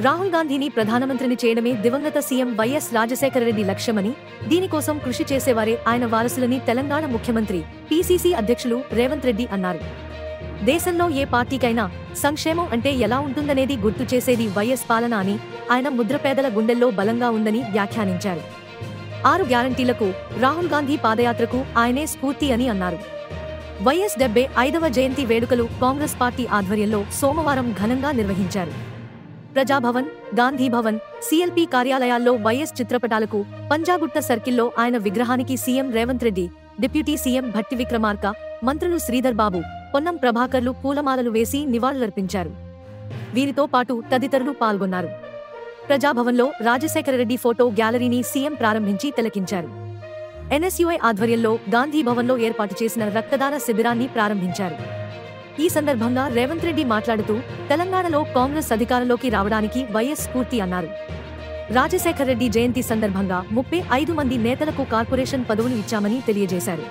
రాహుల్ గాంధీని ప్రధానమంత్రిని చేయడమే దివంగత సీఎం వైఎస్ రాజశేఖరరెడ్డి లక్ష్యమని, దీనికోసం కృషి చేసేవారే ఆయన వారసులని తెలంగాణ ముఖ్యమంత్రి, పీసీసీ అధ్యక్షులు రేవంత్ రెడ్డి అన్నారు. దేశంలో ఏ పార్టీకైనా సంక్షేమం అంటే ఎలా ఉంటుందనేది గుర్తు చేసేది వైఎస్ పాలన అని, ఆయన ముద్రపేదల గుండెల్లో బలంగా ఉందని వ్యాఖ్యానించారు. 6 గ్యారంటీలకు, రాహుల్ గాంధీ పాదయాత్రకు ఆయనే స్ఫూర్తి అని అన్నారు. వైఎస్ 75వ జయంతి వేడుకలు కాంగ్రెస్ పార్టీ ఆధ్వర్యంలో సోమవారం ఘనంగా నిర్వహించారు. ప్రజాభవన్, గాంధీభవన్, సీఎల్పీ కార్యాలయాల్లో వైఎస్ చిత్రపటాలకు, పంజాగుట్ట సర్కిల్లో ఆయన విగ్రహానికి CM Revanth Reddy, deputy CM Bhatti Vikramarka, మంత్రులు శ్రీధర్ బాబు, పొన్నం ప్రభాకర్లు పూలమాలలు వేసి నివాళులర్పించారు. వీరితో పాటు తదితరులు పాల్గొన్నారు. ప్రజాభవన్లో రాజశేఖరరెడ్డి ఫోటో గ్యాలరీని సీఎం ప్రారంభించి తిలకించారు. ఎన్ఎస్యుఐ ఆధ్వర్యంలో గాంధీభవన్లో ఏర్పాటు చేసిన రక్తదాన శిబిరాన్ని ప్రారంభించారు. ఈ సందర్భంగా రేవంత్ రెడ్డి మాట్లాడుతూ, తెలంగాణలో కాంగ్రెస్ అధికారంలోకి రావడానికి వైఎస్ స్ఫూర్తి అన్నారు. రాజశేఖరరెడ్డి జయంతి సందర్భంగా 35 మంది నేతలకు కార్పొరేషన్ పదవులు ఇచ్చామని తెలియజేశారు.